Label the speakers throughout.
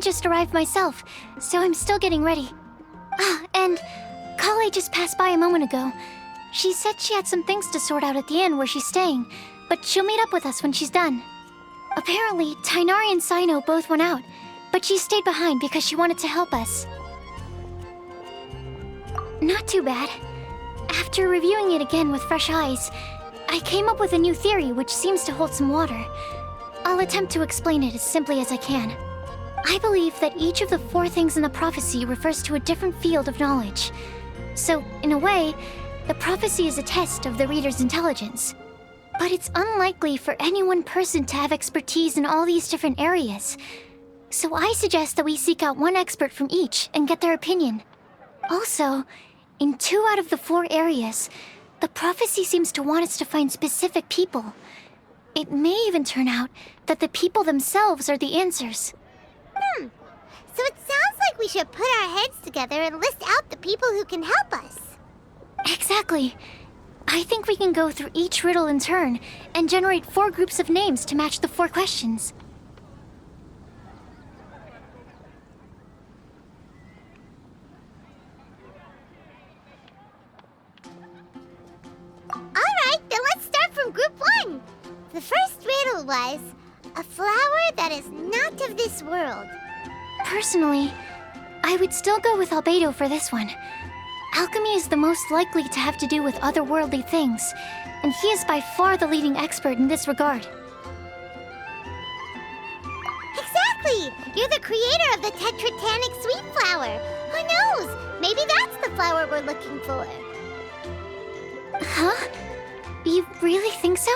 Speaker 1: only just arrived myself, so I'm still getting ready. Ah, and Kale just passed by a moment ago. She said she had some things to sort out at the inn where she's staying, but she'll meet up with us when she's done. Apparently, Tainari and Sino both went out, but she stayed behind because she wanted to help us. Not too bad. After reviewing it again with fresh eyes, I came up with a new theory which seems to hold some water. I'll attempt to explain it as simply as I can. I believe that each of the 4 things in the prophecy refers to a different field of knowledge. So, in a way, the prophecy is a test of the reader's intelligence. But it's unlikely for any one person to have expertise in all these different areas. So I suggest that we seek out one expert from each and get their opinion. Also, in 2 out of the 4 areas, the prophecy seems to want us to find specific people. It may even turn out that the people themselves are the answers.
Speaker 2: So it sounds like we should put our heads together and list out the people who can help us.
Speaker 1: Exactly. I think we can go through each riddle in turn and generate 4 groups of names to match the 4 questions.
Speaker 2: Alright, then let's start from group 1. The first riddle was, a flower that is not of this world.
Speaker 1: Personally, I would still go with Albedo for this one. Alchemy is the most likely to have to do with otherworldly things, and he is by far the leading expert in this regard.
Speaker 2: Exactly! You're the creator of the tetratanic sweet flower. Who knows? Maybe that's the flower we're looking for.
Speaker 1: Huh? You really think so?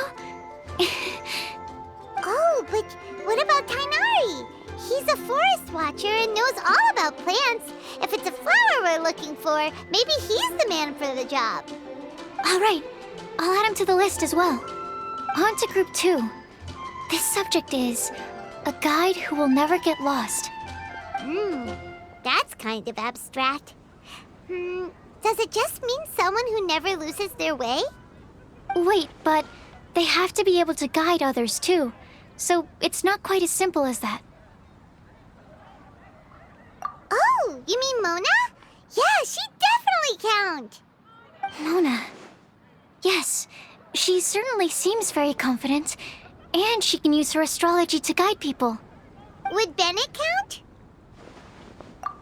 Speaker 2: Oh, but what about Tainari? He's a forest watcher and knows all about plants. If it's a flower we're looking for, maybe he's the man for the job.
Speaker 1: All right, I'll add him to the list as well. On to group 2. This subject is a guide who will never get lost.
Speaker 2: That's kind of abstract. Does it just mean someone who never loses their way?
Speaker 1: Wait, but they have to be able to guide others too, so it's not quite as simple as that.
Speaker 2: Oh, you mean Mona? Yeah, she definitely count.
Speaker 1: Mona. Yes, she certainly seems very confident, and she can use her astrology to guide people.
Speaker 2: Would Bennett count?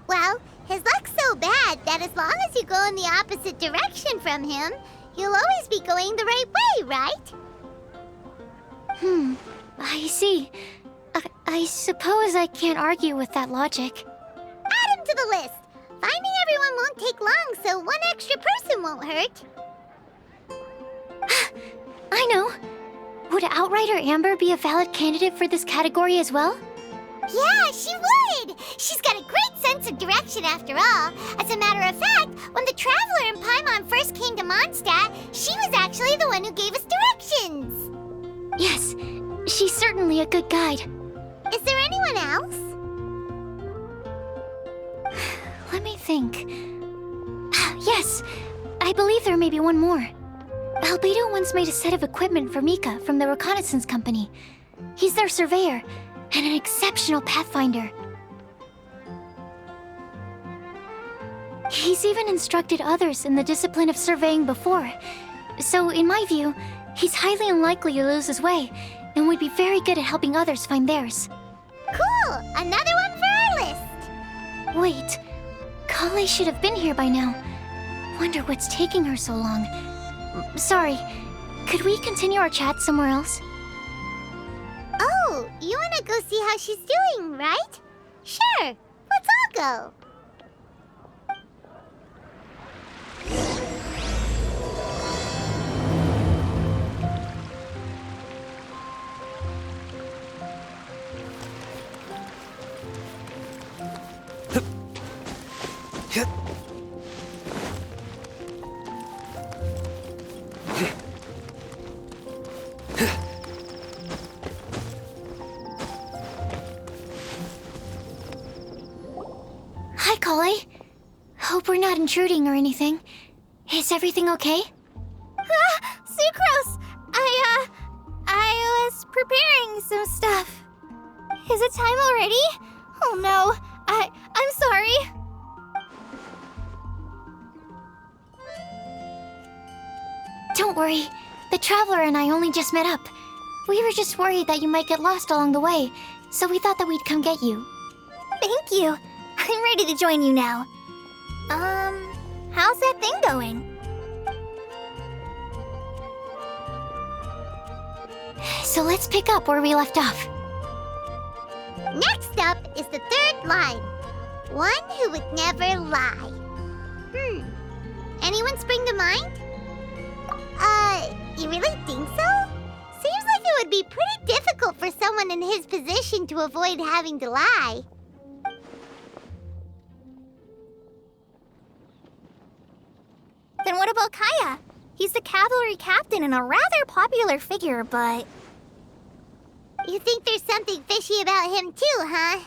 Speaker 2: Well, his luck's so bad that as long as you go in the opposite direction from him, you'll always be going the right way, right?
Speaker 1: I see. I suppose I can't argue with that logic.
Speaker 2: Add him to the list. Finding everyone won't take long, so one extra person won't hurt.
Speaker 1: I know. Would Outrider Amber be a valid candidate for this category as well?
Speaker 2: Yeah, she would! She's got a great sense of direction after all. As a matter of fact, when the Traveler and Paimon first came to Mondstadt, she was actually the one who gave us directions.
Speaker 1: Yes, she's certainly a good guide.
Speaker 2: Is there anyone else?
Speaker 1: Let me think. Yes, I believe there may be one more. Albedo once made a set of equipment for Mika from the reconnaissance company. He's their surveyor and an exceptional pathfinder. He's even instructed others in the discipline of surveying before. So, in my view, he's highly unlikely to lose his way and would be very good at helping others find theirs.
Speaker 2: Cool! Another one for our list!
Speaker 1: Wait, Kale should have been here by now. Wonder what's taking her so long. Sorry, could we continue our chat somewhere else?
Speaker 2: Oh, you want to go see how she's doing, right? Sure, let's all go.
Speaker 1: Hi, Kale. Hope we're not intruding or anything. Is everything okay?
Speaker 2: Sucrose! I was preparing some stuff. Is it time already? Oh no, I'm sorry.
Speaker 1: Don't worry. The Traveler and I only just met up. We were just worried that you might get lost along the way, so we thought that we'd come get you.
Speaker 2: Thank you. I'm ready to join you now. How's that thing going?
Speaker 1: So let's pick up where we left off.
Speaker 2: Next up is the third line. One who would never lie. Anyone spring to mind? You really think so? Seems like it would be pretty difficult for someone in his position to avoid having to lie. Then what about Kaya? He's the cavalry captain and a rather popular figure, but... You think there's something fishy about him too, huh?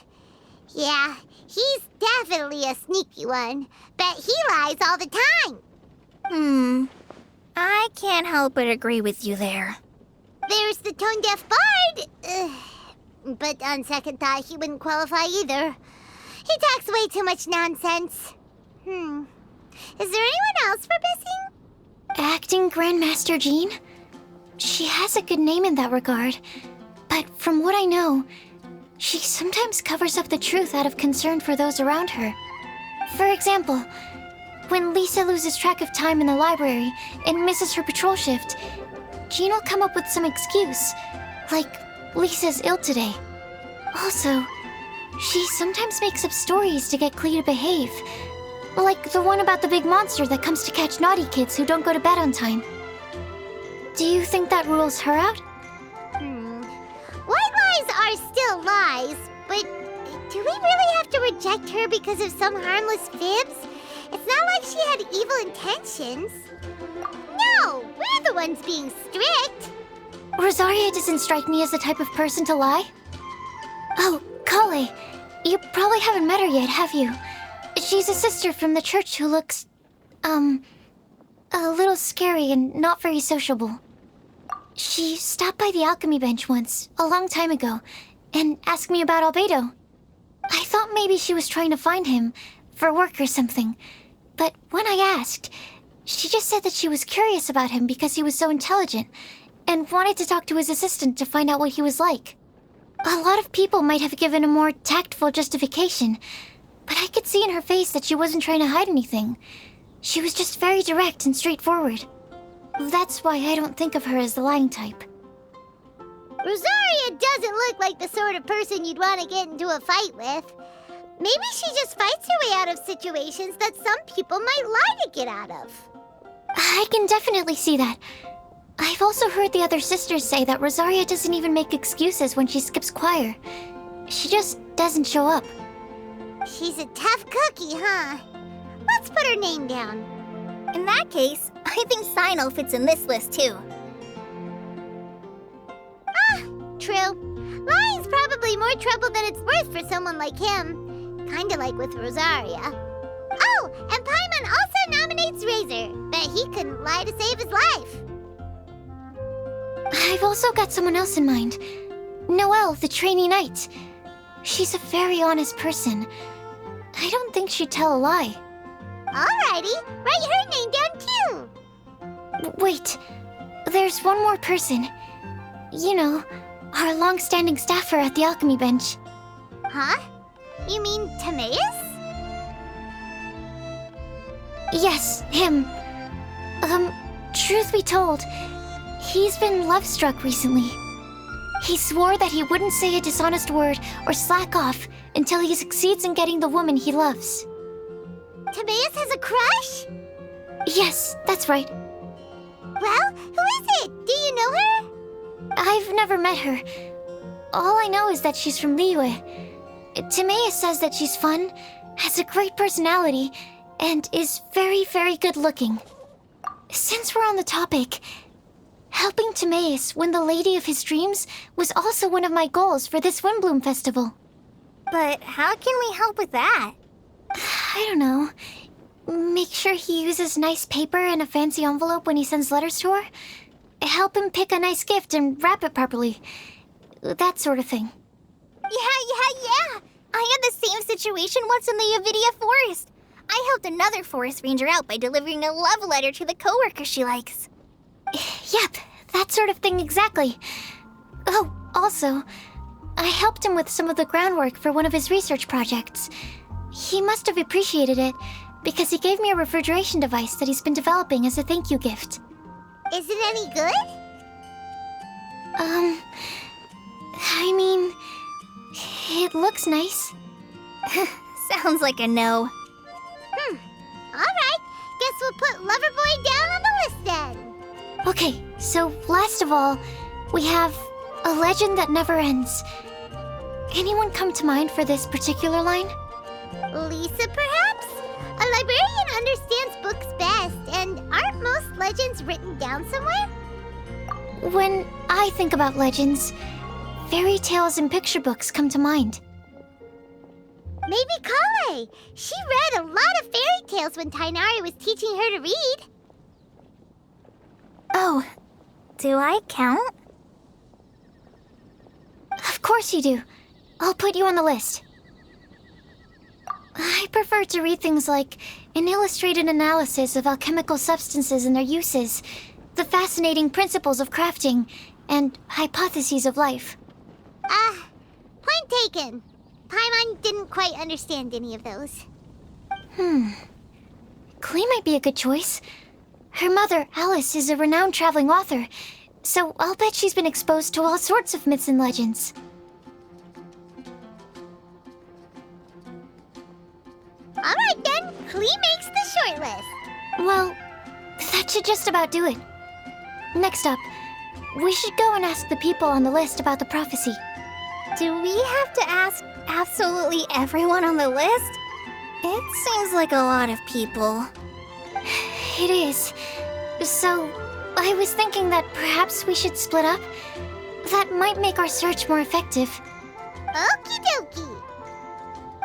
Speaker 2: Yeah, he's definitely a sneaky one. Bet he lies all the time. I can't help but agree with you there. There's the tone-deaf bard. But on second thought, he wouldn't qualify either. He talks way too much nonsense. Is there anyone else for missing?
Speaker 1: Acting Grandmaster Jean? She has a good name in that regard. But from what I know, she sometimes covers up the truth out of concern for those around her. For example, when Lisa loses track of time in the library and misses her patrol shift, Jean will come up with some excuse, like Lisa's ill today. Also, she sometimes makes up stories to get Klee to behave, like the one about the big monster that comes to catch naughty kids who don't go to bed on time. Do you think that rules her out?
Speaker 2: White lies are still lies, but do we really have to reject her because of some harmless fibs? It's not like she had evil intentions. No, we're the ones being strict.
Speaker 1: Rosaria doesn't strike me as the type of person to lie. Oh, Kale, you probably haven't met her yet, have you? She's a sister from the church who looks, a little scary and not very sociable. She stopped by the alchemy bench once, a long time ago, and asked me about Albedo. I thought maybe she was trying to find him, for work or something. But when I asked, she just said that she was curious about him because he was so intelligent, and wanted to talk to his assistant to find out what he was like. A lot of people might have given a more tactful justification, but I could see in her face that she wasn't trying to hide anything. She was just very direct and straightforward. That's why I don't think of her as the lying type.
Speaker 2: Rosaria doesn't look like the sort of person you'd want to get into a fight with. Maybe she just fights her way out of situations that some people might lie to get out of.
Speaker 1: I can definitely see that. I've also heard the other sisters say that Rosaria doesn't even make excuses when she skips choir. She just doesn't show up.
Speaker 2: She's a tough cookie, huh? Let's put her name down. In that case, I think Sinal fits in this list too. True. Lying's probably more trouble than it's worth for someone like him. Kinda like with Rosaria. Oh, and Paimon also nominates Razor. Bet he couldn't lie to save his life.
Speaker 1: I've also got someone else in mind. Noelle, the trainee knight. She's a very honest person. I don't think she'd tell a lie.
Speaker 2: Alrighty, write her name down too.
Speaker 1: Wait, there's one more person. You know, our long-standing staffer at the alchemy bench.
Speaker 2: Huh? You mean Timaeus?
Speaker 1: Yes, him. Truth be told, he's been love-struck recently. He swore that he wouldn't say a dishonest word or slack off until he succeeds in getting the woman he loves.
Speaker 2: Timaeus has a crush?
Speaker 1: Yes, that's right.
Speaker 2: Well, who is it? Do you know her?
Speaker 1: I've never met her. All I know is that she's from Liyue. Timaeus says that she's fun, has a great personality, and is very, very good looking. Since we're on the topic, helping Timaeus win the lady of his dreams was also one of my goals for this Windbloom Festival.
Speaker 2: But how can we help with that?
Speaker 1: I don't know. Make sure he uses nice paper and a fancy envelope when he sends letters to her. Help him pick a nice gift and wrap it properly. That sort of thing.
Speaker 2: Yeah. I had the same situation once in the Avidia Forest. I helped another forest ranger out by delivering a love letter to the coworker she likes.
Speaker 1: Yep, that sort of thing exactly. Oh, also, I helped him with some of the groundwork for one of his research projects. He must have appreciated it, because he gave me a refrigeration device that he's been developing as a thank you gift.
Speaker 2: Is it any good?
Speaker 1: I mean, it looks nice.
Speaker 2: Sounds like a no. Alright, guess we'll put Loverboy down on the list then.
Speaker 1: Okay, so last of all, we have a legend that never ends. Anyone come to mind for this particular line?
Speaker 2: Lisa, perhaps? A librarian understands books best, and aren't most legends written down somewhere?
Speaker 1: When I think about legends, fairy tales and picture books come to mind.
Speaker 2: Maybe Kale. She read a lot of fairy tales when Tainari was teaching her to read. Oh, do I count?
Speaker 1: Of course you do. I'll put you on the list. I prefer to read things like an illustrated analysis of alchemical substances and their uses, the fascinating principles of crafting, and hypotheses of life.
Speaker 2: Point taken. Paimon didn't quite understand any of those.
Speaker 1: Klee might be a good choice. Her mother, Alice, is a renowned traveling author, so I'll bet she's been exposed to all sorts of myths and legends.
Speaker 2: Alright then, Klee makes the short list.
Speaker 1: Well, that should just about do it. Next up, we should go and ask the people on the list about the prophecy.
Speaker 2: Do we have to ask absolutely everyone on the list? It seems like a lot of people.
Speaker 1: It is. So, I was thinking that perhaps we should split up. That might make our search more effective.
Speaker 2: Okie dokie.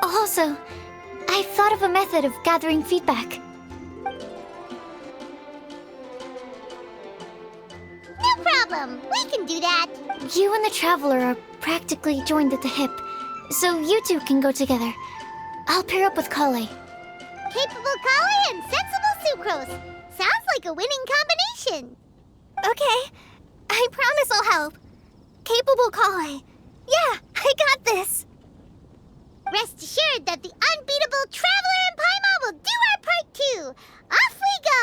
Speaker 1: Also, I thought of a method of gathering feedback.
Speaker 2: No problem. We can do that.
Speaker 1: You and the Traveler are practically joined at the hip, so you two can go together. I'll pair up with Kale.
Speaker 2: Capable Kale and sensible Sucrose. Sounds like a winning combination. Okay. I promise I'll help. Capable Kale. Yeah, I got this. Rest assured that the unbeatable Traveler and Paimon will do our part too. Off we go.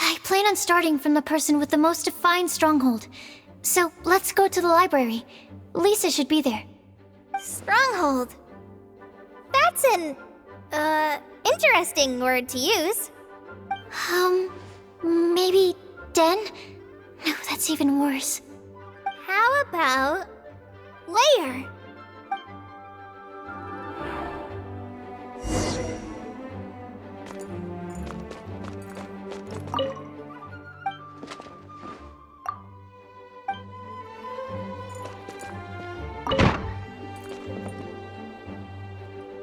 Speaker 1: I plan on starting from the person with the most defined stronghold. So let's go to the library. Lisa should be there.
Speaker 2: Stronghold. That's an, interesting word to use.
Speaker 1: Maybe den? No, that's even worse.
Speaker 2: How about layer?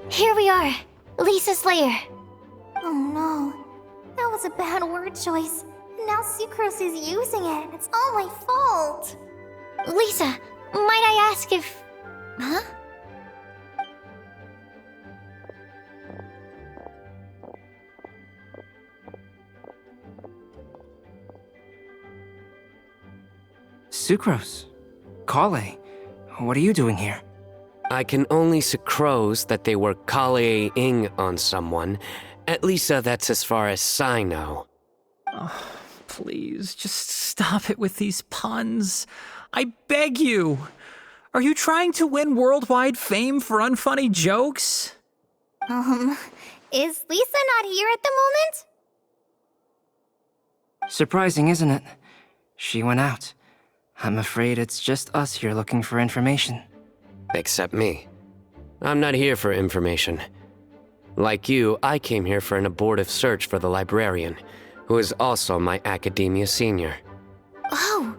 Speaker 1: Here we are, Lisa's lair.
Speaker 2: Oh no, that was a bad word choice. Now Sucrose is using it. It's all my fault.
Speaker 1: Lisa, might I ask if... Huh?
Speaker 3: Sucrose. Kale. What are you doing here?
Speaker 4: I can only sucrose that they were Kale-ing on someone. At least that's as far as I know.
Speaker 5: Oh, please, just stop it with these puns. I beg you. Are you trying to win worldwide fame for unfunny jokes?
Speaker 2: Is Lisa not here at the moment?
Speaker 3: Surprising, isn't it? She went out. I'm afraid it's just us here looking for information.
Speaker 4: Except me. I'm not here for information. Like you, I came here for an abortive search for the librarian, who is also my academia senior.
Speaker 1: Oh,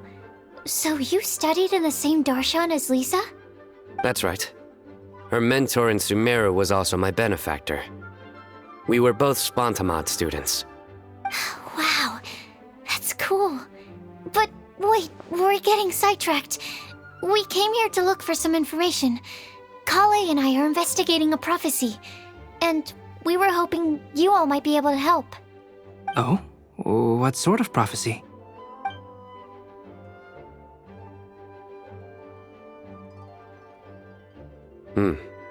Speaker 1: so you studied in the same darshan as Lisa?
Speaker 4: That's right. Her mentor in Sumeru was also my benefactor. We were both Spontamod students.
Speaker 1: Wow, that's cool. we're getting sidetracked. We came here to look for some information. Kale and I are investigating a prophecy, and we were hoping you all might be able to help.
Speaker 3: Oh? What sort of prophecy?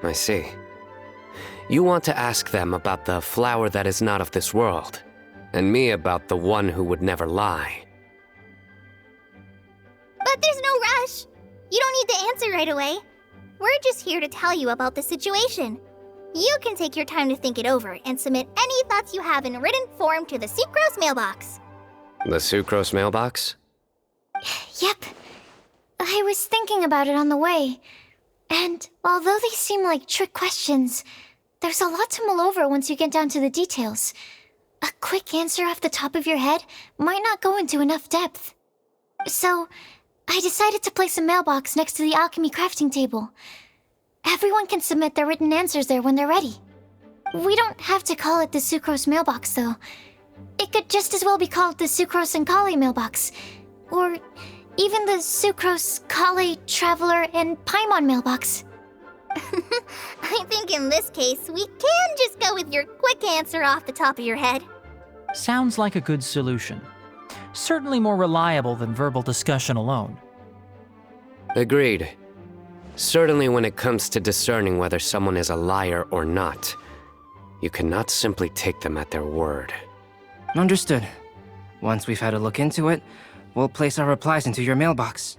Speaker 4: I see. You want to ask them about the flower that is not of this world, and me about the one who would never lie.
Speaker 2: But there's no rush. You don't need to answer right away. We're just here to tell you about the situation. You can take your time to think it over and submit any thoughts you have in written form to the Sucrose mailbox.
Speaker 4: The Sucrose mailbox?
Speaker 1: Yep. I was thinking about it on the way. And although they seem like trick questions, there's a lot to mull over once you get down to the details. A quick answer off the top of your head might not go into enough depth. So, I decided to place a mailbox next to the alchemy crafting table. Everyone can submit their written answers there when they're ready. We don't have to call it the Sucrose mailbox, though. It could just as well be called the Sucrose and Kale mailbox. Or even the Sucrose, Kale, Traveler, and Paimon mailbox.
Speaker 2: I think in this case, we can just go with your quick answer off the top of your head.
Speaker 5: Sounds like a good solution. Certainly more reliable than verbal discussion alone.
Speaker 4: Agreed. Certainly when it comes to discerning whether someone is a liar or not, you cannot simply take them at their word.
Speaker 3: Understood. Once we've had a look into it, we'll place our replies into your mailbox.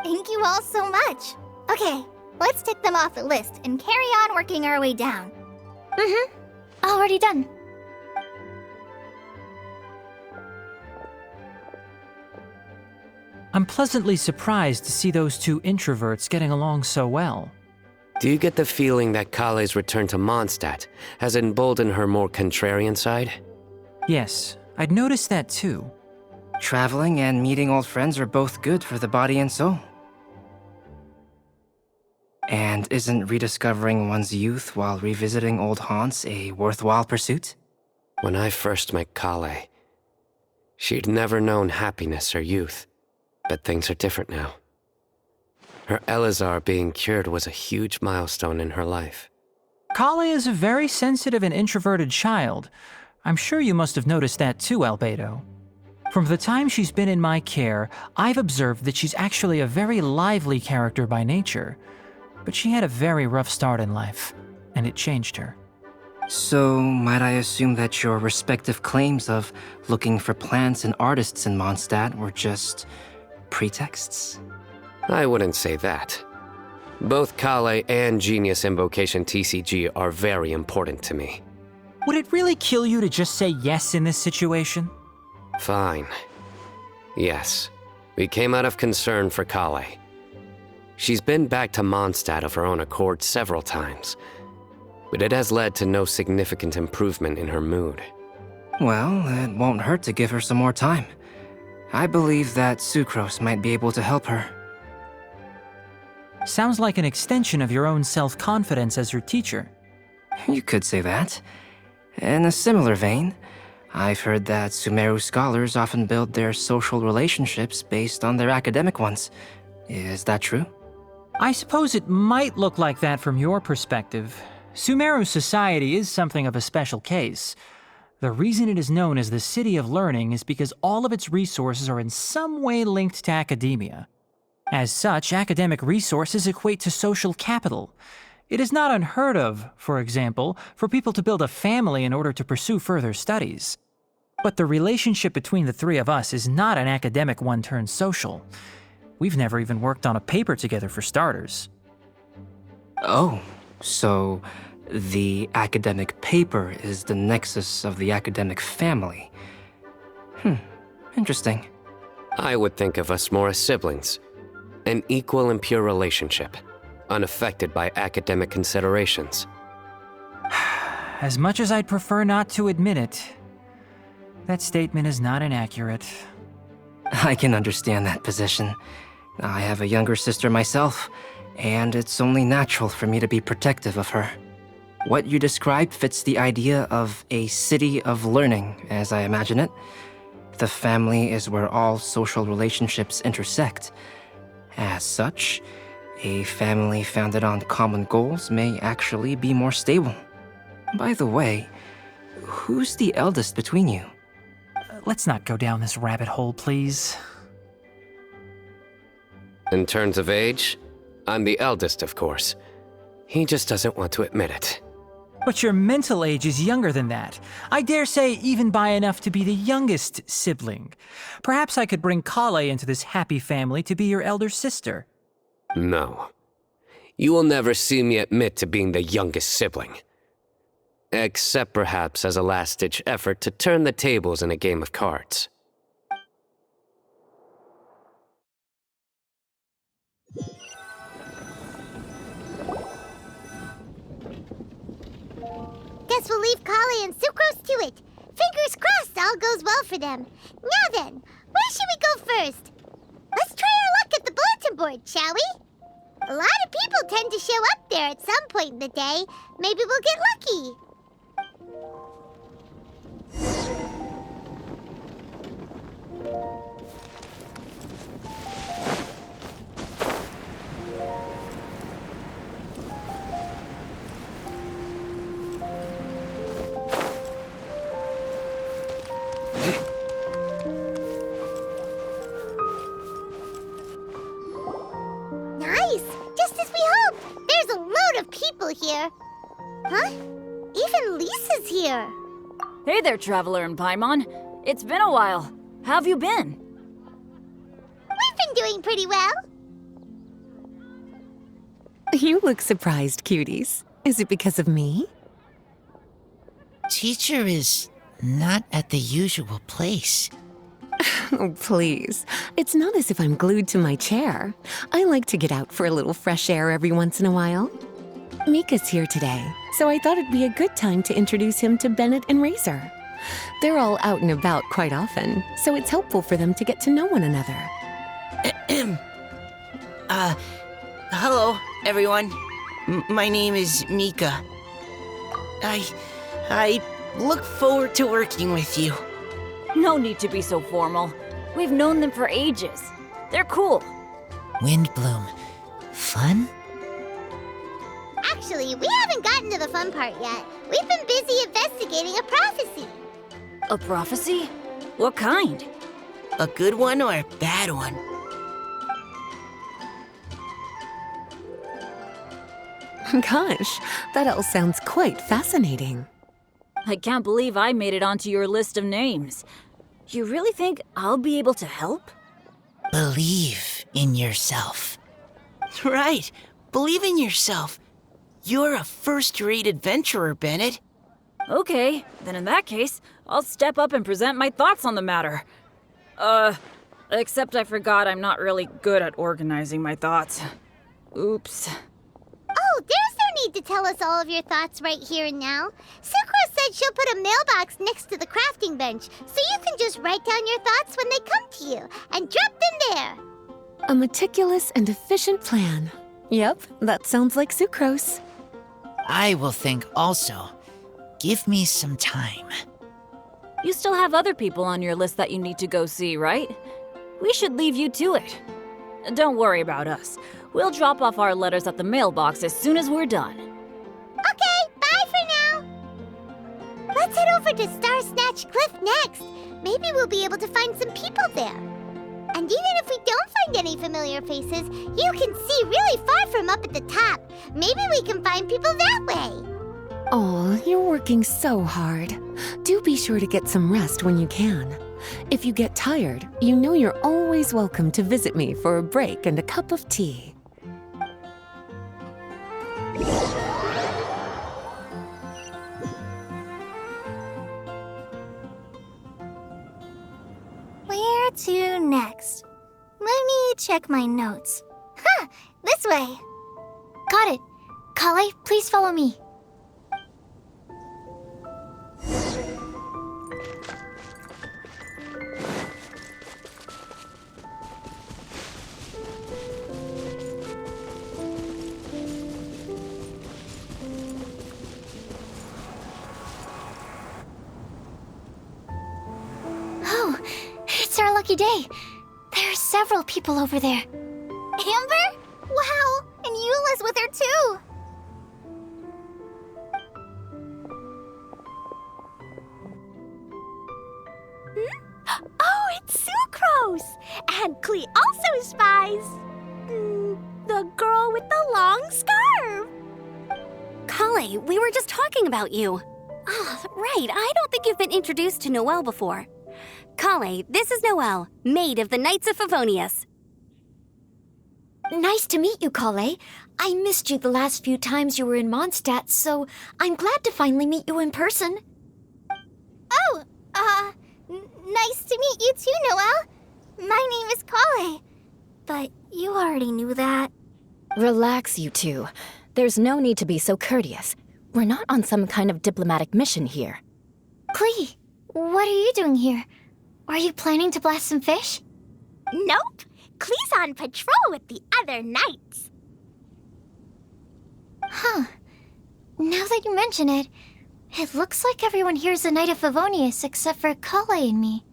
Speaker 2: Thank you all so much. Okay, let's tick them off the list and carry on working our way down.
Speaker 1: Already done.
Speaker 5: I'm pleasantly surprised to see those two introverts getting along so well.
Speaker 4: Do you get the feeling that Kale's return to Mondstadt has emboldened her more contrarian side?
Speaker 5: Yes, I'd noticed that too.
Speaker 3: Traveling and meeting old friends are both good for the body and soul. And isn't rediscovering one's youth while revisiting old haunts a worthwhile pursuit?
Speaker 4: When I first met Kale, she'd never known happiness or youth. But things are different now. Her Elazar being cured was a huge milestone in her life.
Speaker 5: Kale is a very sensitive and introverted child. I'm sure you must have noticed that too, Albedo. From the time she's been in my care, I've observed that she's actually a very lively character by nature. But she had a very rough start in life, and it changed her.
Speaker 3: So, might I assume that your respective claims of looking for plants and artists in Mondstadt were just pretexts?
Speaker 4: I wouldn't say that. Both Kale and Genius Invocation TCG are very important to me.
Speaker 5: Would it really kill you to just say yes in this situation?
Speaker 4: Fine. Yes, we came out of concern for Kale. She's been back to Mondstadt of her own accord several times, but it has led to no significant improvement in her mood.
Speaker 3: Well, it won't hurt to give her some more time. I believe that Sucrose might be able to help her.
Speaker 5: Sounds like an extension of your own self-confidence as her teacher.
Speaker 3: You could say that. In a similar vein, I've heard that Sumeru scholars often build their social relationships based on their academic ones. Is that true?
Speaker 5: I suppose it might look like that from your perspective. Sumeru society is something of a special case. The reason it is known as the City of Learning is because all of its resources are in some way linked to academia. As such, academic resources equate to social capital. It is not unheard of, for example, for people to build a family in order to pursue further studies. But the relationship between the three of us is not an academic one turned social. We've never even worked on a paper together for starters.
Speaker 3: Oh, so the academic paper is the nexus of the academic family. Interesting.
Speaker 4: I would think of us more as siblings. An equal and pure relationship, unaffected by academic considerations.
Speaker 5: As much as I'd prefer not to admit it, that statement is not inaccurate.
Speaker 3: I can understand that position. I have a younger sister myself, and it's only natural for me to be protective of her. What you describe fits the idea of a city of learning, as I imagine it. The family is where all social relationships intersect. As such, a family founded on common goals may actually be more stable. By the way, who's the eldest between you?
Speaker 5: Let's not go down this rabbit hole, please.
Speaker 4: In terms of age, I'm the eldest, of course. He just doesn't want to admit it.
Speaker 5: But your mental age is younger than that. I dare say even by enough to be the youngest sibling. Perhaps I could bring Kale into this happy family to be your elder sister.
Speaker 4: No. You will never see me admit to being the youngest sibling. Except perhaps as a last-ditch effort to turn the tables in a game of cards.
Speaker 2: Guess we'll leave Kali and Sucrose to it. Fingers crossed all goes well for them. Now then, where should we go first? Let's try our luck at the bulletin board, shall we? A lot of people tend to show up there at some point in the day. Maybe we'll get lucky. Nice! Just as we hoped! There's a load of people here. Huh? Even Lisa's here.
Speaker 6: Hey there, Traveler and Paimon. It's been a while. How have you been?
Speaker 2: We've been doing pretty well.
Speaker 7: You look surprised, cuties. Is it because of me?
Speaker 8: Teacher is not at the usual place.
Speaker 7: Oh, please. It's not as if I'm glued to my chair. I like to get out for a little fresh air every once in a while. Mika's here today, so I thought it'd be a good time to introduce him to Bennett and Razor. They're all out and about quite often, so it's helpful for them to get to know one another.
Speaker 8: Hello, everyone. My name is Mika. I look forward to working with you.
Speaker 6: No need to be so formal. We've known them for ages. They're cool.
Speaker 8: Windbloom. Fun?
Speaker 2: Actually, we haven't gotten to the fun part yet. We've been busy investigating a prophecy.
Speaker 6: A prophecy? What kind?
Speaker 8: A good one or a bad one?
Speaker 7: Gosh, that all sounds quite fascinating.
Speaker 6: I can't believe I made it onto your list of names. You really think I'll be able to help?
Speaker 8: Believe in yourself. Right. Believe in yourself. You're a first-rate adventurer, Bennett.
Speaker 6: Okay, then in that case, I'll step up and present my thoughts on the matter. Except I forgot I'm not really good at organizing my thoughts. Oops.
Speaker 2: Oh, there's no need to tell us all of your thoughts right here and now. Sucrose said she'll put a mailbox next to the crafting bench, so you can just write down your thoughts when they come to you, and drop them there.
Speaker 7: A meticulous and efficient plan. Yep, that sounds like Sucrose.
Speaker 8: I will think also. Give me some time.
Speaker 6: You still have other people on your list that you need to go see, right? We should leave you to it. Don't worry about us. We'll drop off our letters at the mailbox as soon as we're done.
Speaker 2: Okay, bye for now. Let's head over to Star Snatch Cliff next. Maybe we'll be able to find some people there. And even if we don't find any familiar faces, you can see really far from up at the top. Maybe we can find people that way.
Speaker 7: Oh, you're working so hard. Do be sure to get some rest when you can. If you get tired, you know you're always welcome to visit me for a break and a cup of tea.
Speaker 2: Where to next? Let me check my notes. Huh, this way.
Speaker 1: Got it. Kale, please follow me. Oh, lucky day. There are several people over there.
Speaker 2: Amber? Wow, and Eula's with her too.
Speaker 9: Oh, it's Sucrose! And Klee also spies the girl with the long scarf.
Speaker 10: Kale, we were just talking about you. Ah, right, I don't think you've been introduced to Noelle before. Kale, this is Noelle, maid of the Knights of Favonius.
Speaker 1: Nice to meet you, Kale. I missed you the last few times you were in Mondstadt, so I'm glad to finally meet you in person.
Speaker 2: Oh, nice to meet you too, Noelle. My name is Kale. But you already knew that.
Speaker 10: Relax, you two. There's no need to be so courteous. We're not on some kind of diplomatic mission here.
Speaker 1: Klee, what are you doing here? Are you planning to blast some fish?
Speaker 9: Nope. Klee's on patrol with the other knights.
Speaker 1: Huh. Now that you mention it, it looks like everyone here is a Knight of Favonius except for Kale and me.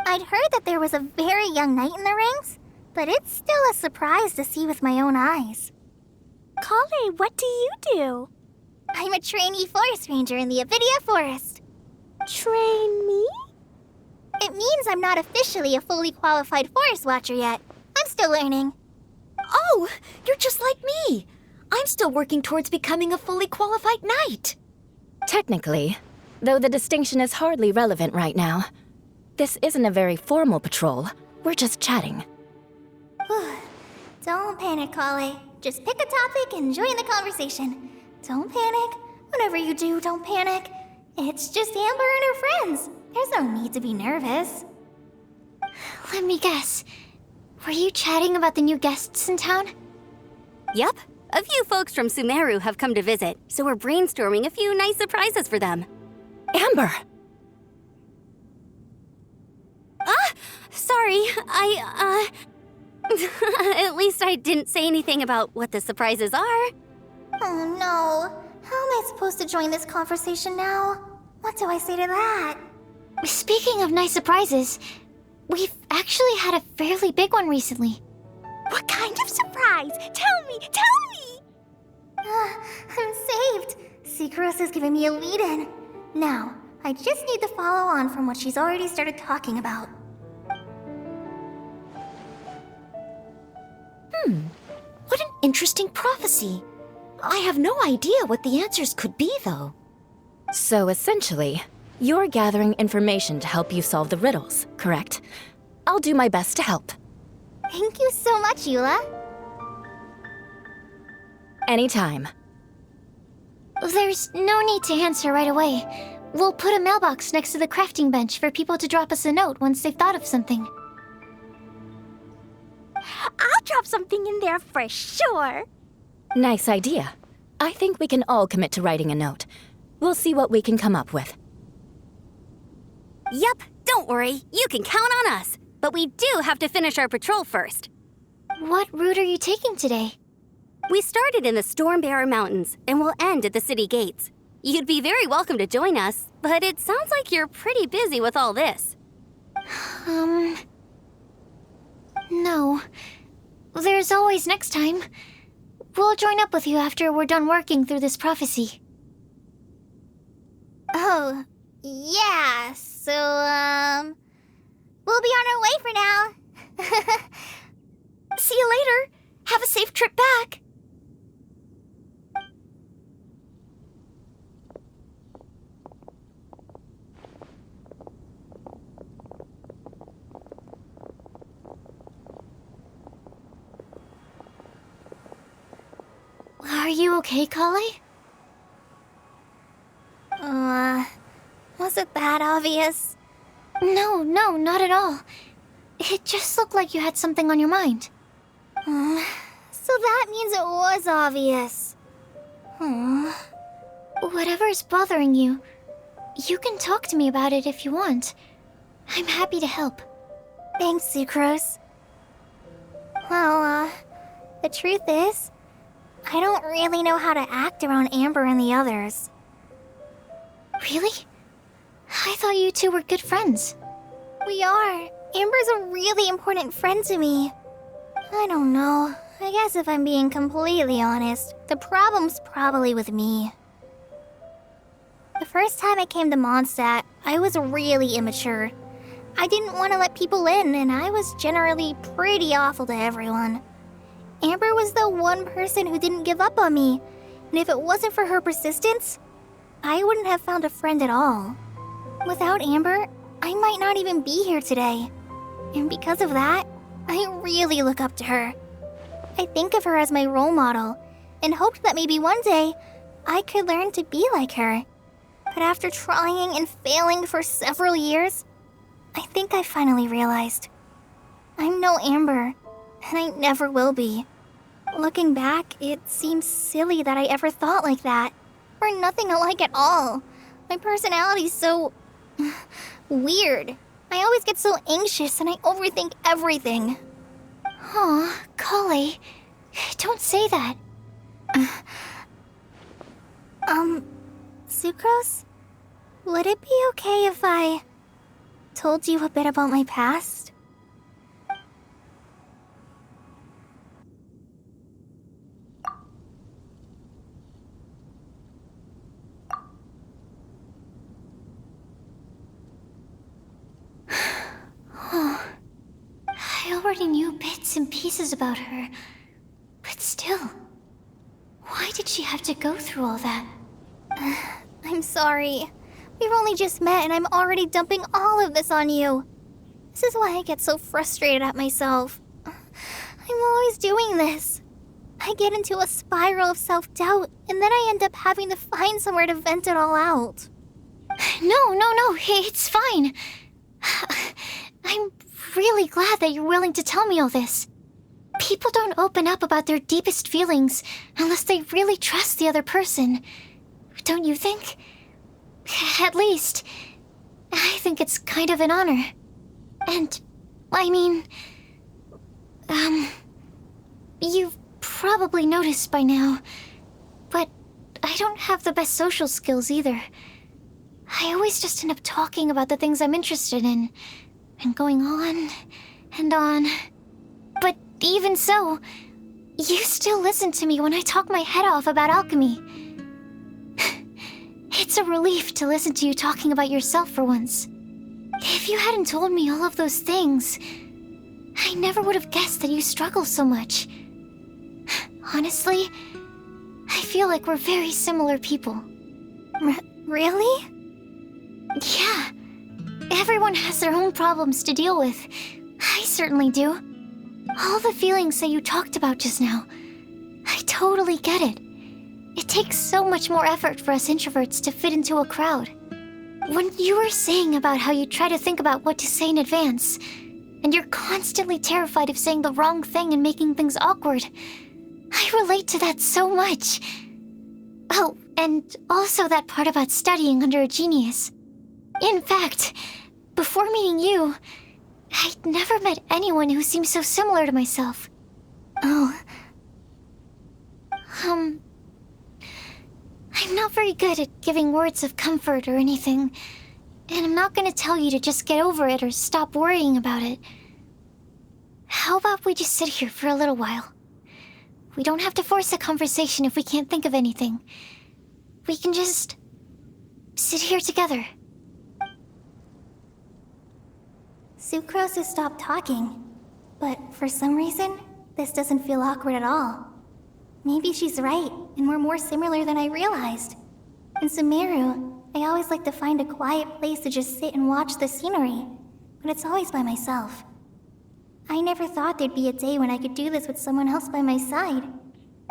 Speaker 2: I'd heard that there was a very young knight in the ranks, but it's still a surprise to see with my own eyes.
Speaker 9: Kale, what do you do?
Speaker 2: I'm a trainee forest ranger in the Avidia Forest.
Speaker 9: Trainee?
Speaker 2: It means I'm not officially a fully qualified forest watcher yet. I'm still learning.
Speaker 1: Oh, you're just like me. I'm still working towards becoming a fully qualified knight.
Speaker 10: Technically, though the distinction is hardly relevant right now. This isn't a very formal patrol. We're just chatting.
Speaker 2: Don't panic, Kale. Just pick a topic and join the conversation. Don't panic. Whatever you do, don't panic. It's just Amber and her friends. There's no need to be nervous.
Speaker 1: Let me guess. Were you chatting about the new guests in town?
Speaker 10: Yup. A few folks from Sumeru have come to visit, so we're brainstorming a few nice surprises for them. Amber! Sorry, At least I didn't say anything about what the surprises are.
Speaker 2: Oh no. How am I supposed to join this conversation now? What do I say to that?
Speaker 1: Speaking of nice surprises, we've actually had a fairly big one recently.
Speaker 9: What kind of surprise? Tell me!
Speaker 2: I'm saved. Sucrose is giving me a lead-in. Now, I just need to follow on from what she's already started talking about.
Speaker 1: What an interesting prophecy. I have no idea what the answers could be, though.
Speaker 10: So essentially, you're gathering information to help you solve the riddles, correct? I'll do my best to help.
Speaker 2: Thank you so much, Eula.
Speaker 10: Anytime.
Speaker 1: There's no need to answer right away. We'll put a mailbox next to the crafting bench for people to drop us a note once they've thought of something.
Speaker 9: I'll drop something in there for sure.
Speaker 10: Nice idea. I think we can all commit to writing a note. We'll see what we can come up with. Yup, don't worry. You can count on us. But we do have to finish our patrol first.
Speaker 1: What route are you taking today?
Speaker 10: We started in the Stormbearer Mountains and will end at the city gates. You'd be very welcome to join us, but it sounds like you're pretty busy with all this.
Speaker 1: No. There's always next time. We'll join up with you after we're done working through this prophecy.
Speaker 2: Oh, yeah, so, we'll be on our way for now.
Speaker 1: See you later. Have a safe trip back. Are you okay, Kale?
Speaker 2: Was it that obvious?
Speaker 1: No, not at all. It just looked like you had something on your mind.
Speaker 2: So that means it was obvious.
Speaker 1: Whatever's bothering you, you can talk to me about it if you want. I'm happy to help.
Speaker 2: Thanks, Sucrose. Well, the truth is, I don't really know how to act around Amber and the others.
Speaker 1: Really? I thought you two were good friends.
Speaker 2: We are, Amber's a really important friend to me. I don't know. I guess if I'm being completely honest, the problem's probably with me. The first time I came to Mondstadt, I was really immature. I didn't want to let people in, and I was generally pretty awful to everyone. Amber was the one person who didn't give up on me, and if it wasn't for her persistence, I wouldn't have found a friend at all. Without Amber, I might not even be here today. And because of that, I really look up to her. I think of her as my role model, and hoped that maybe one day I could learn to be like her. But after trying and failing for several years, I think I finally realized I'm no Amber, and I never will be. Looking back, it seems silly that I ever thought like that. We're nothing alike at all. My personality's so weird. I always get so anxious and I overthink everything.
Speaker 1: Aw, Kale, don't say that.
Speaker 2: Sucrose? Would it be okay if I told you a bit about my past?
Speaker 1: I already knew bits and pieces about her, but still, why did she have to go through all that?
Speaker 2: I'm sorry. We've only just met and I'm already dumping all of this on you. This is why I get so frustrated at myself. I'm always doing this. I get into a spiral of self-doubt and then I end up having to find somewhere to vent it all out.
Speaker 1: No, it's fine. I'm really glad that you're willing to tell me all this. People don't open up about their deepest feelings unless they really trust the other person. Don't you think? At least, I think it's kind of an honor. And, I mean, you've probably noticed by now, but I don't have the best social skills either. I always just end up talking about the things I'm interested in, and going on and on. But even so, you still listen to me when I talk my head off about alchemy. It's a relief to listen to you talking about yourself for once. If you hadn't told me all of those things, I never would have guessed that you struggle so much. Honestly, I feel like we're very similar people.
Speaker 2: Really?
Speaker 1: Yeah. Everyone has their own problems to deal with. I certainly do. All the feelings that you talked about just now, I totally get it. It takes so much more effort for us introverts to fit into a crowd. When you were saying about how you try to think about what to say in advance, and you're constantly terrified of saying the wrong thing and making things awkward, I relate to that so much. Oh, and also that part about studying under a genius. In fact, before meeting you, I'd never met anyone who seemed so similar to myself.
Speaker 2: Oh.
Speaker 1: I'm not very good at giving words of comfort or anything, and I'm not gonna tell you to just get over it or stop worrying about it. How about we just sit here for a little while? We don't have to force a conversation if we can't think of anything. We can just sit here together.
Speaker 2: Sucrose has stopped talking, but for some reason, this doesn't feel awkward at all. Maybe she's right, and we're more similar than I realized. In Sumeru, I always like to find a quiet place to just sit and watch the scenery, but it's always by myself. I never thought there'd be a day when I could do this with someone else by my side.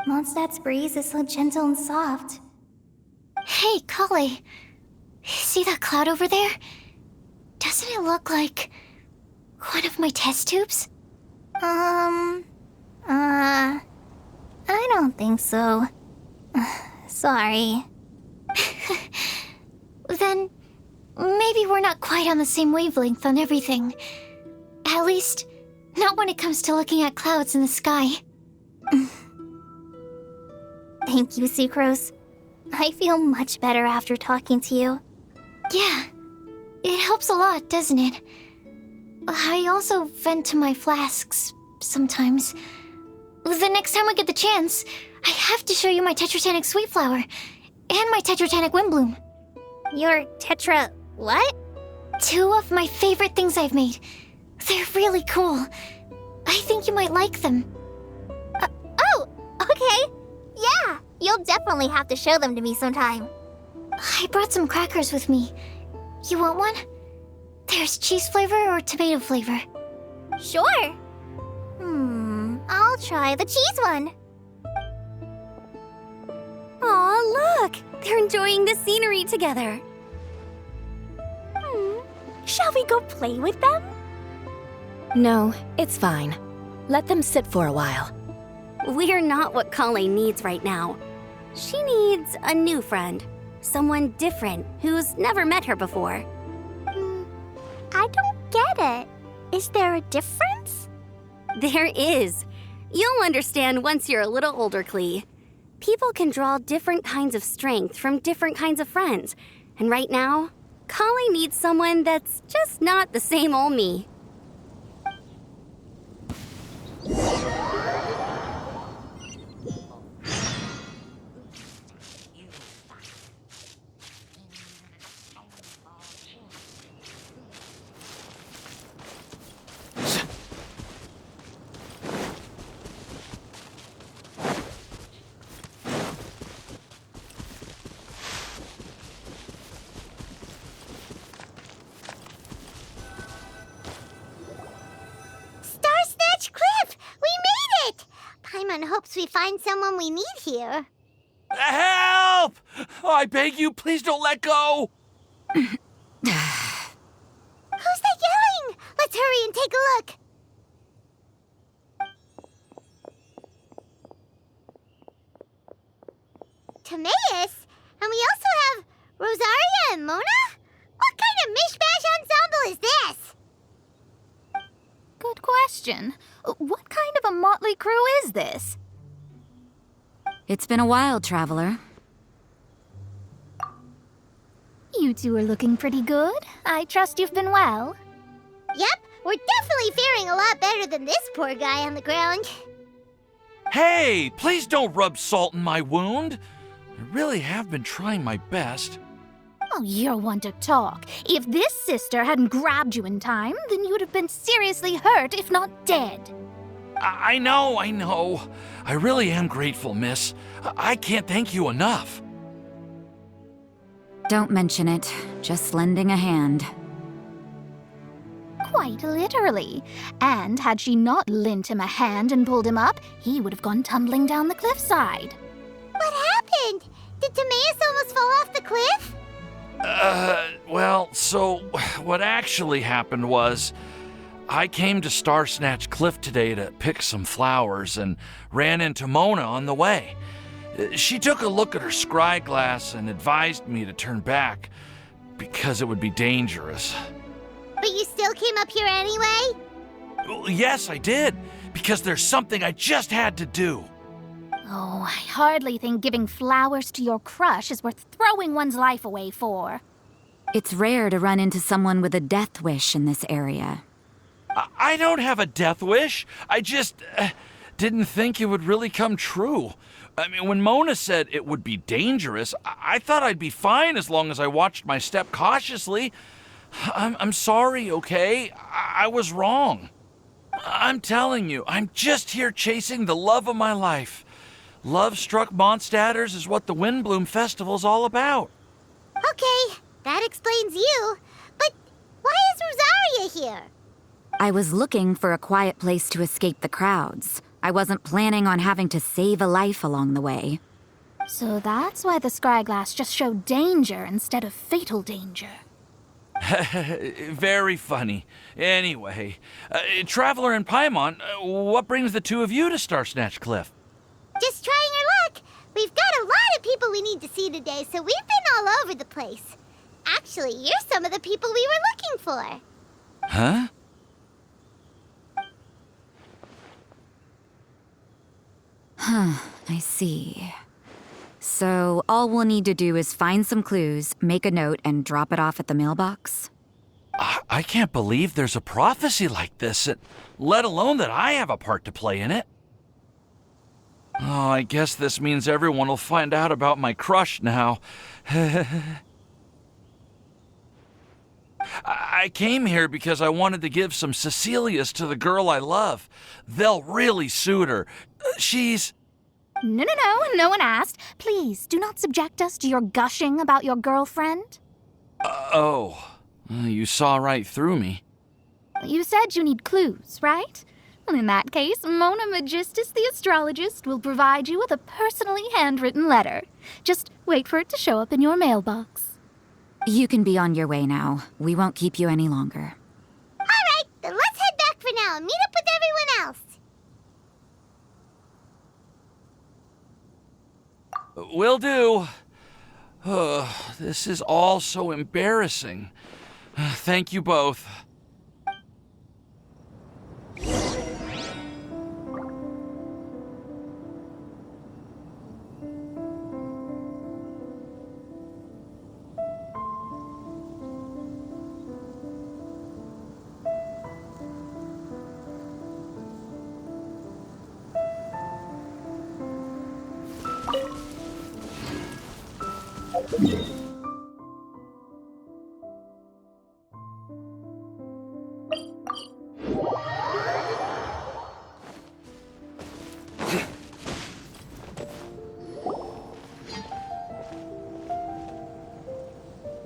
Speaker 2: Mondstadt's breeze is so gentle and soft.
Speaker 1: Hey, Kale. See that cloud over there? Doesn't it look like one of my test tubes?
Speaker 2: I don't think so. Sorry.
Speaker 1: Then maybe we're not quite on the same wavelength on everything. At least, not when it comes to looking at clouds in the sky.
Speaker 2: Thank you, Sucrose. I feel much better after talking to you.
Speaker 1: Yeah, it helps a lot, doesn't it? I also vent to my flasks sometimes. The next time we get the chance, I have to show you my Tetratanic Sweet Flower and my Tetratanic Windbloom.
Speaker 2: Your Tetra... what?
Speaker 1: 2 of my favorite things I've made. They're really cool. I think you might like them.
Speaker 2: Oh, okay. Yeah, you'll definitely have to show them to me sometime.
Speaker 1: I brought some crackers with me. You want one? There's cheese flavor or tomato flavor.
Speaker 2: Sure. I'll try the cheese one.
Speaker 10: Aw, look! They're enjoying the scenery together.
Speaker 9: Shall we go play with them?
Speaker 7: No, it's fine. Let them sit for a while.
Speaker 10: We're not what Kale needs right now. She needs a new friend. Someone different who's never met her before.
Speaker 9: I don't get it. Is there a difference?
Speaker 10: There is. You'll understand once you're a little older, Klee. People can draw different kinds of strength from different kinds of friends. And right now, Kale needs someone that's just not the same old me.
Speaker 2: Snatch Cliff! We made it! Paimon hopes we find someone we need here.
Speaker 11: Help! Oh, I beg you, please don't let go!
Speaker 2: Who's that yelling? Let's hurry and take a look. Timaeus? And we also have Rosaria and Mona? What kind of mishmash ensemble is this?
Speaker 12: Good question. What kind of a motley crew is this?
Speaker 6: It's been a while, Traveler.
Speaker 12: You two are looking pretty good. I trust you've been well.
Speaker 2: Yep, we're definitely faring a lot better than this poor guy on the ground.
Speaker 11: Hey, please don't rub salt in my wound. I really have been trying my best.
Speaker 12: Oh, you're one to talk. If this sister hadn't grabbed you in time, then you'd have been seriously hurt, if not dead.
Speaker 11: I know. I really am grateful, miss. I can't thank you enough.
Speaker 6: Don't mention it. Just lending a hand.
Speaker 12: Quite literally. And had she not lent him a hand and pulled him up, he would have gone tumbling down the cliffside.
Speaker 2: What happened? Did Timaeus almost fall off the cliff?
Speaker 11: Well, so what actually happened was I came to Star Snatch Cliff today to pick some flowers and ran into Mona on the way. She took a look at her scry glass and advised me to turn back because it would be dangerous.
Speaker 2: But you still came up here anyway?
Speaker 11: Well, yes, I did, because there's something I just had to do.
Speaker 12: Oh, I hardly think giving flowers to your crush is worth throwing one's life away for.
Speaker 6: It's rare to run into someone with a death wish in this area.
Speaker 11: I don't have a death wish. I just didn't think it would really come true. I mean, when Mona said it would be dangerous, I thought I'd be fine as long as I watched my step cautiously. I'm sorry, okay? I was wrong. I'm telling you, I'm just here chasing the love of my life. Love-struck Mondstadters is what the Windbloom Festival's all about.
Speaker 2: Okay, that explains you. But why is Rosaria here?
Speaker 6: I was looking for a quiet place to escape the crowds. I wasn't planning on having to save a life along the way.
Speaker 12: So that's why the scryglass just showed danger instead of fatal danger.
Speaker 11: Very funny. Anyway, Traveler and Paimon, what brings the two of you to Star Snatch Cliff?
Speaker 2: Just trying our luck. We've got a lot of people we need to see today, so we've been all over the place. Actually, you're some of the people we were looking for.
Speaker 11: Huh?
Speaker 6: I see. So all we'll need to do is find some clues, make a note, and drop it off at the mailbox?
Speaker 11: I can't believe there's a prophecy like this, let alone that I have a part to play in it. Oh, I guess this means everyone will find out about my crush now. I came here because I wanted to give some Cecilias to the girl I love. They'll really suit her. She's...
Speaker 12: No one asked. Please, do not subject us to your gushing about your girlfriend.
Speaker 11: You saw right through me.
Speaker 12: You said you need clues, right? Well, in that case, Mona Magistus the astrologist will provide you with a personally handwritten letter. Just wait for it to show up in your mailbox.
Speaker 13: You can be on your way now. We won't keep you any longer.
Speaker 2: All right, then let's head back for now and meet up with everyone else.
Speaker 11: Will do. This is all so embarrassing. Thank you both.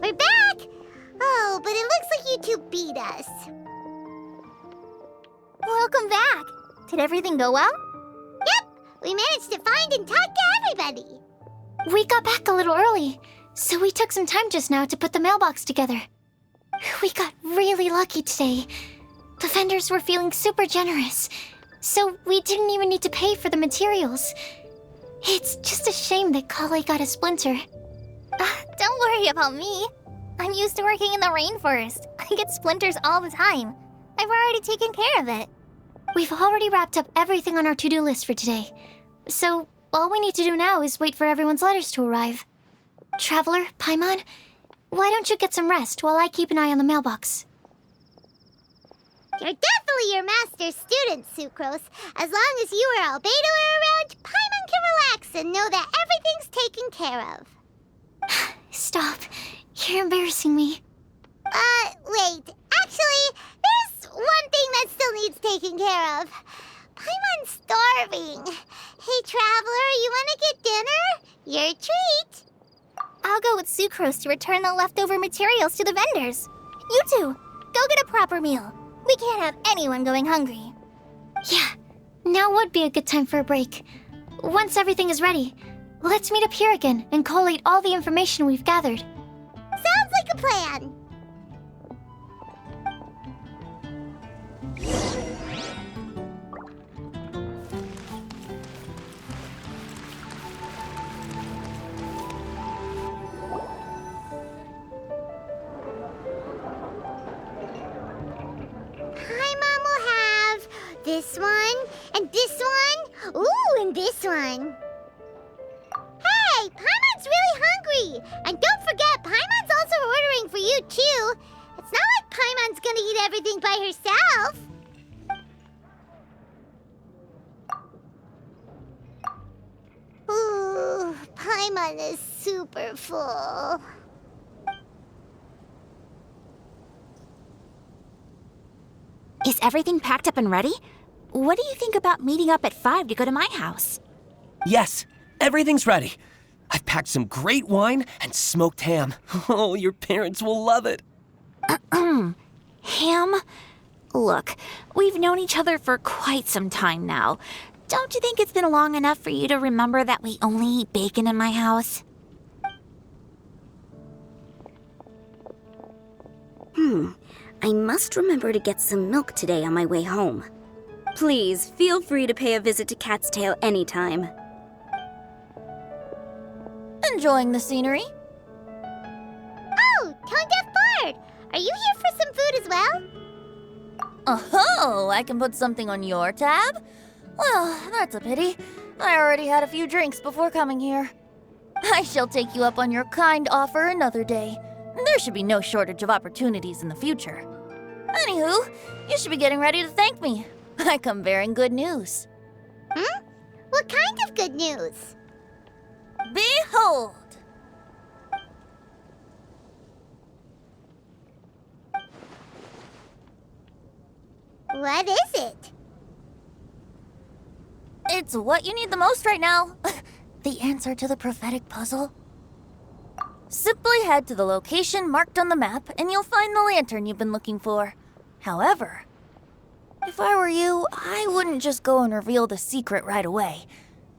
Speaker 2: We're back! Oh, but it looks like you two beat us.
Speaker 12: Welcome back. Did everything go well?
Speaker 2: Yep, we managed to find and talk to everybody.
Speaker 1: We got back a little early, so we took some time just now to put the mailbox together. We got really lucky today. The vendors were feeling super generous, so we didn't even need to pay for the materials. It's just a shame that Kale got a splinter.
Speaker 9: Don't worry about me. I'm used to working in the rainforest. I get splinters all the time. I've already taken care of it.
Speaker 1: We've already wrapped up everything on our to-do list for today. So, all we need to do now is wait for everyone's letters to arrive. Traveler, Paimon, why don't you get some rest while I keep an eye on the mailbox?
Speaker 2: You're definitely your master's student, Sucrose. As long as you or Albedo are around, Paimon can relax and know that everything's taken care of.
Speaker 1: Stop. You're embarrassing me.
Speaker 2: Wait. Actually, there's one thing that still needs taking care of. Paimon's starving. Hey, Traveler, you want to get dinner? Your treat.
Speaker 9: I'll go with Sucrose to return the leftover materials to the vendors. You two, go get a proper meal. We can't have anyone going hungry.
Speaker 1: Yeah, now would be a good time for a break. Once everything is ready, let's meet up here again and collate all the information we've gathered.
Speaker 2: Sounds like a plan. Paimon will have this one, and this one, ooh, and this one. Hey, Paimon's really hungry! And don't forget, Paimon's also ordering for you, too. It's not like Paimon's gonna eat everything by herself. Ooh, Paimon is super full.
Speaker 13: Is everything packed up and ready? What do you think about meeting up at 5 to go to my house?
Speaker 14: Yes, everything's ready. I've packed some great wine and smoked ham. Oh, your parents will love it.
Speaker 13: Ham? Look, we've known each other for quite some time now. Don't you think it's been long enough for you to remember that we only eat bacon in my house?
Speaker 10: I must remember to get some milk today on my way home. Please, feel free to pay a visit to Cat's Tail anytime.
Speaker 6: Enjoying the scenery?
Speaker 2: Oh, Tone Deaf Bard! Are you here for some food as well?
Speaker 6: Oh, I can put something on your tab? Well, that's a pity. I already had a few drinks before coming here. I shall take you up on your kind offer another day.
Speaker 15: There should be no shortage of opportunities in the future. Anywho, you should be getting ready to thank me. I come bearing good news.
Speaker 2: Hmm? What kind of good news?
Speaker 15: Behold!
Speaker 2: What is it?
Speaker 15: It's what you need the most right now. The answer to the prophetic puzzle. Simply head to the location marked on the map and you'll find the lantern you've been looking for. However, if I were you, I wouldn't just go and reveal the secret right away.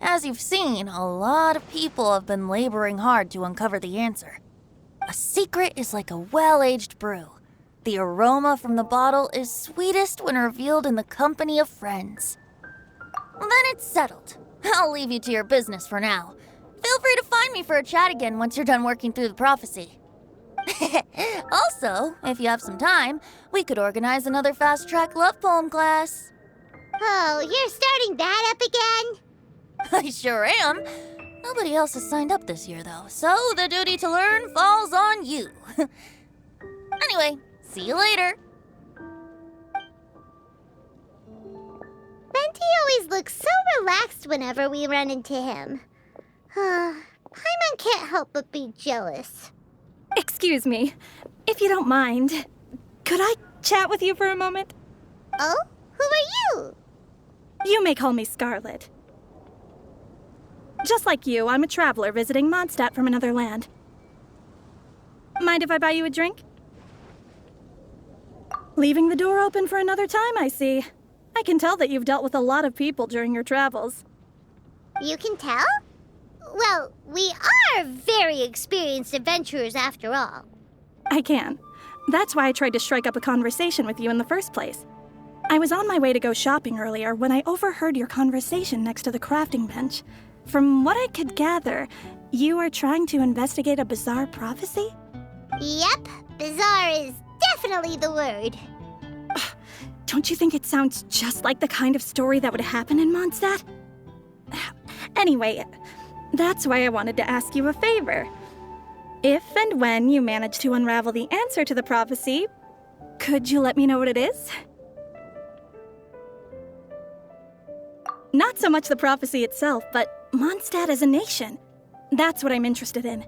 Speaker 15: As you've seen, a lot of people have been laboring hard to uncover the answer. A secret is like a well-aged brew. The aroma from the bottle is sweetest when revealed in the company of friends. Then it's settled. I'll leave you to your business for now. Feel free to find me for a chat again once you're done working through the prophecy. Also, if you have some time, we could organize another fast-track love poem class.
Speaker 2: Oh, you're starting that up again?
Speaker 15: I sure am. Nobody else has signed up this year, though, so the duty to learn falls on you. Anyway, see you later.
Speaker 2: Venti always looks so relaxed whenever we run into him. Paimon can't help but be jealous.
Speaker 16: Excuse me, if you don't mind, could I chat with you for a moment?
Speaker 2: Oh? Who are you?
Speaker 16: You may call me Scarlet. Just like you, I'm a traveler visiting Mondstadt from another land. Mind if I buy you a drink? Leaving the door open for another time, I see. I can tell that you've dealt with a lot of people during your travels.
Speaker 2: You can tell? Well, we are very experienced adventurers after all.
Speaker 16: I can. That's why I tried to strike up a conversation with you in the first place. I was on my way to go shopping earlier when I overheard your conversation next to the crafting bench. From what I could gather, you are trying to investigate a bizarre prophecy?
Speaker 2: Yep, bizarre is definitely the word.
Speaker 16: Don't you think it sounds just like the kind of story that would happen in Mondstadt? Anyway, that's why I wanted to ask you a favor. If and when you manage to unravel the answer to the prophecy, could you let me know what it is? Not so much the prophecy itself, but Mondstadt as a nation. That's what I'm interested in.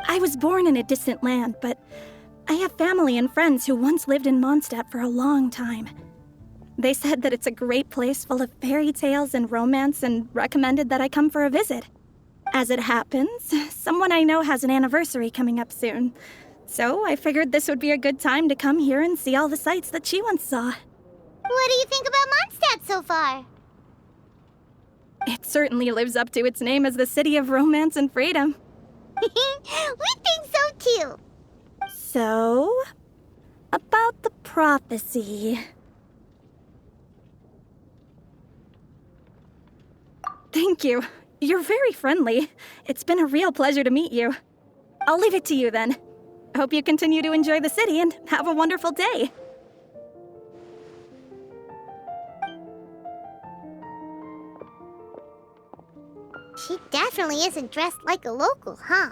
Speaker 16: I was born in a distant land, but I have family and friends who once lived in Mondstadt for a long time. They said that it's a great place full of fairy tales and romance and recommended that I come for a visit. As it happens, someone I know has an anniversary coming up soon. So I figured this would be a good time to come here and see all the sights that she once saw.
Speaker 2: What do you think about Mondstadt so far?
Speaker 16: It certainly lives up to its name as the city of romance and freedom.
Speaker 2: We think so too.
Speaker 16: So, about the prophecy. Thank you. You're very friendly. It's been a real pleasure to meet you. I'll leave it to you then. Hope you continue to enjoy the city and have a wonderful day.
Speaker 2: She definitely isn't dressed like a local, huh?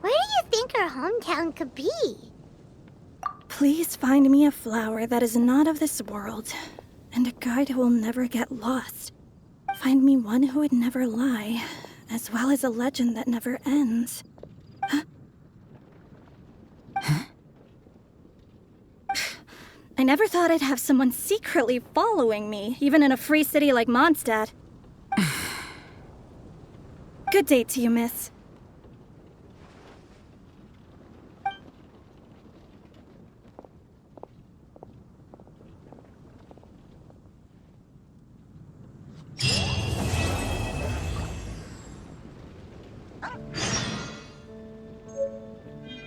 Speaker 2: Where do you think her hometown could be?
Speaker 16: Please find me a flower that is not of this world, and a guide who will never get lost. Find me one who would never lie, as well as a legend that never ends. Huh? I never thought I'd have someone secretly following me, even in a free city like Mondstadt. Good day to you, miss.